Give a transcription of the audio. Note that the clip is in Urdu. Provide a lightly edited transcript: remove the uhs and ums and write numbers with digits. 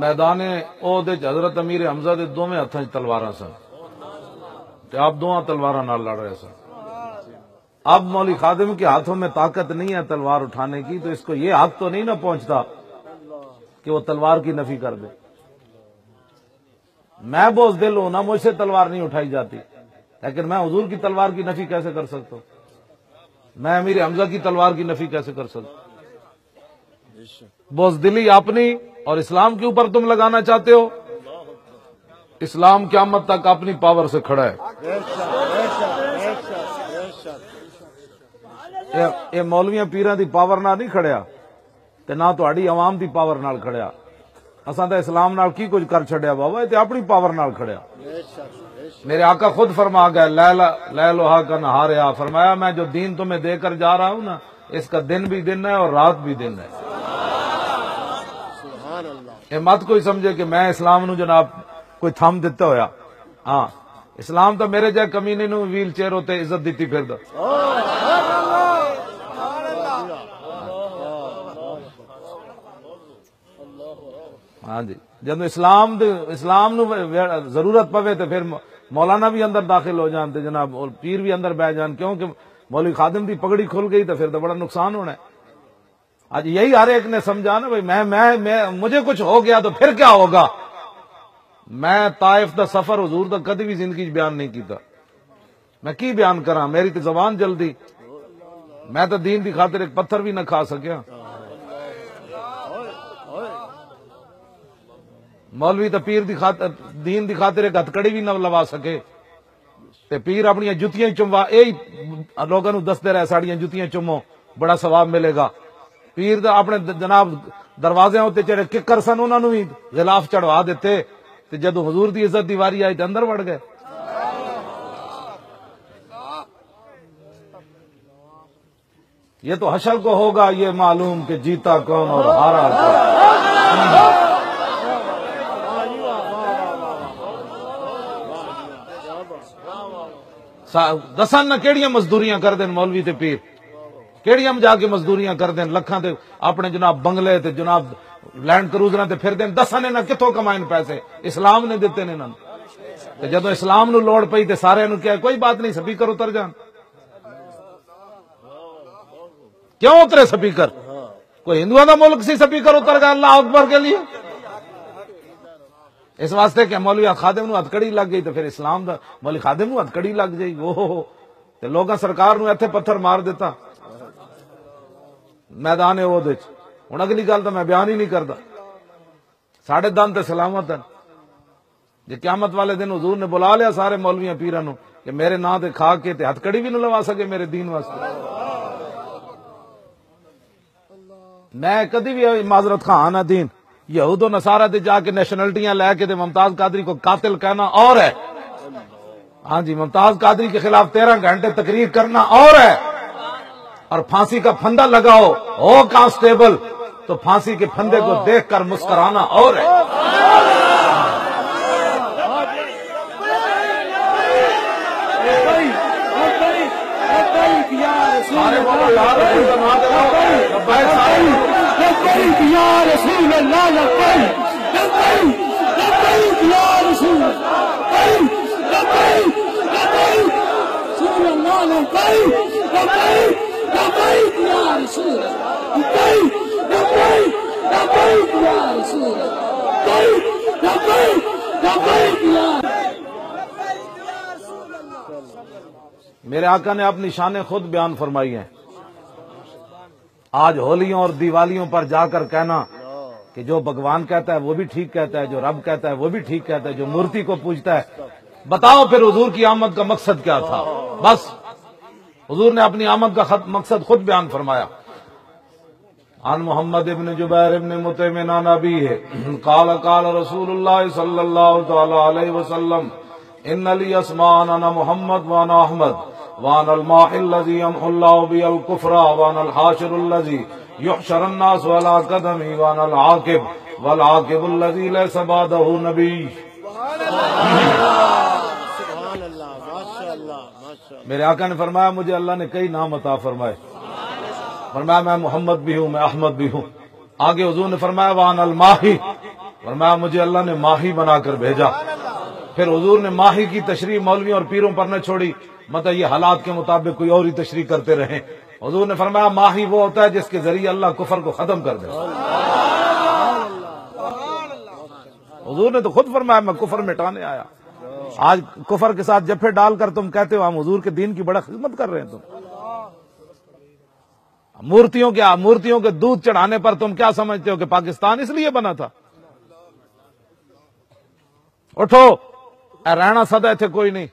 میدان احد وچ حضرت امیر حمزہ دے دوویں ہتھاں 'چ تلواراں سن تے آپ دونوں تلواراں نال لڑ رہے سن۔ اب مولوی خادم کے ہاتھوں میں طاقت نہیں ہے تلوار اٹھانے کی، تو اس کو یہ حق تو نہیں نہ پہنچتا کہ وہ تلوار کی نفی کر دے۔ میں بزدل ہوں نا، مجھ سے تلوار نہیں اٹھائی جاتی، لیکن میں حضور کی تلوار کی نفی کیسے کر سکتا ہوں؟ میں امیر حمزہ کی تلوار کی نفی کیسے کر سکتا ہوں؟ بزدلی اپنی اور اسلام کے اوپر تم لگانا چاہتے ہو؟ اسلام قیامت تک اپنی پاور سے کھڑا ہے۔ یہ مولویاں پیراں دی پاور نال نہیں کھڑیا تے نہ تہاڈی عوام دی پاور نال کھڑیا۔ اساں تے اسلام نال کی کچھ کر چھڈیا بابا، یہ تے اپنی پاور نال کھڑیا۔ میرے آقا خود فرما گئے لیلھا کا نہارھا، فرمایا میں جو دین تمہیں دے کر جا رہا ہوں نا، اس کا دن بھی دن ہے اور رات بھی دن ہے۔ یہ مت کوئی سمجھے کہ میں اسلام نو جناب کوئی تھم دیتا ہویا، ہاں اسلام تو میرے جائے کمینے نو ویل چیئر ہوتے عزت دیتی پھردا۔ ہاں جی، جب اسلام نو ضرورت پوے تو پھر مولانا بھی اندر داخل ہو جان تے جناب اور پیر بھی اندر بہ جان، کیونکہ مولوی خادم دی پگڑی کھل گئی تو پھر تو بڑا نقصان ہونا ہے۔ آج یہی ہر ایک نے سمجھا نا بھائی میں مجھے کچھ ہو گیا تو پھر کیا ہوگا۔ میں طائف دا سفر حضور دا کدی بھی زندگی بیان نہیں کیتا، میں کی بیان کراں، میری تے زبان جلدی، میں تو دین دی خاطر ایک پتھر بھی نہ کھا سکیا۔ مولوی تو پیر دی خاطر دین دی خاطر ایک ہتکڑی بھی نہ لوا سکے تے پیر اپنی جتیاں چموا، یہی لوگوں دستے رہے ساڑیاں جتیاں چمو بڑا ثواب ملے گا۔ پیر دا اپنے جناب دروازے ہوتے چڑھے ککر سن، انہوں نے بھی غلاف چڑھوا دیتے تے جدو حضور دی عزت دی واری آئی تے اندر وڑ گئے۔ یہ تو حشر کو ہوگا یہ معلوم کہ جیتا کون اور ہارا کون۔ دسن نہ کیڑیاں مزدوریاں کر دین مولوی تے پیر، کیڑیاں جا کے مزدوریاں کر دین، لکھاں تے اپنے جناب بنگلے تے جناب لینڈ کروزراں تے پھر دین، دسن نہ کتھوں کمائن پیسے، اسلام نے دیتے نے انہاں تے جدوں اسلام نو لوڑ پئی تے سارے نو کہا کوئی بات نہیں سپیکر اتر جان۔ کیوں اترے سپیکر؟ کوئی ہندوؤں دا ملک سی سپیکر اتر گیا اللہ اکبر کے لیے؟ اس واسطے کہ مولوی خادم نو ہتکڑی لگ گئی تو پھر اسلام دا مولوی خادم نو ہتکڑی لگ جائے تے لوگاں سرکار نو ایتھے پتھر مار دیتا میدان احد وچ۔ ہن اگلی گل تو میں بیان ہی نہیں کردا، ساڈے دن تے سلامت ہیں۔ جے قیامت والے دن حضور نے بلا لیا سارے مولویاں پیراں نو کہ میرے نام تے کھا کے تے ہتکڑی بھی نہ لوا سکے میرے دین واسطے، میں کدی بھی معذرت خواہ نہ دین یہود و نصارہ تے جا کے نیشنلٹیاں لے کے تے ممتاز قادری کو قاتل کہنا اور ہے، ہاں جی ممتاز قادری کے خلاف 13 گھنٹے تقریر کرنا اور ہے، اور پھانسی کا پھندا لگاؤ ہو کانسٹیبل تو پھانسی کے پھندے کو دیکھ کر مسکرانا اور ہے۔ یا رسول اللہ لبیک لبیک یا رسول اللہ لبیک رسول اللہ لبیک لبیک یا رسول لبیک لبیک یا رسول لبیک لبیک یا۔ میرے آقا نے اپنی شانیں خود بیان فرمائی ہیں۔ آج ہولیوں اور دیوالیوں پر جا کر کہنا کہ جو بھگوان کہتا ہے وہ بھی ٹھیک کہتا ہے، جو رب کہتا ہے وہ بھی ٹھیک کہتا ہے، جو مورتی کو پوجتا ہے، بتاؤ پھر حضور کی آمد کا مقصد کیا تھا؟ بس حضور نے اپنی آمد کا مقصد خود بیان فرمایا۔ عن محمد ابن جبیر ابن مطعم عن ابیہ قال قال رسول اللہ صلی اللہ تعالی علیہ وسلم ان لی اسماء انا محمد وانا احمد وانا الماحی الذی یمحو اللہ بی الکفر وانا الحاشر الذی یحشر الناس علی قدمی وانا العاقب والعاقب الذی لیس بعدہ نبی۔ میرے آقا نے فرمایا مجھے اللہ نے کئی نام عطا فرمائے، فرمایا میں محمد بھی ہوں، میں احمد بھی ہوں۔ آگے حضور نے فرمایا وان الماحی، فرمایا مجھے اللہ نے ماہی بنا کر بھیجا. پھر حضور نے ماہی کی تشریح مولویوں اور پیروں پر نہ چھوڑی، مطلب یہ حالات کے مطابق کوئی اور ہی تشریح کرتے رہیں. حضور نے فرمایا ماہی وہ ہوتا ہے جس کے ذریعے اللہ کفر کو ختم کر دے. حضور نے تو خود فرمایا میں کفر مٹانے آیا. آج کفر کے ساتھ جفے ڈال کر تم کہتے ہو ہم حضور کے دین کی بڑا خدمت کر رہے ہیں. تم مورتیوں کے دودھ چڑھانے پر تم کیا سمجھتے ہو کہ پاکستان اس لیے بنا تھا؟ اٹھو، رہنا سدا تھے کوئی نہیں.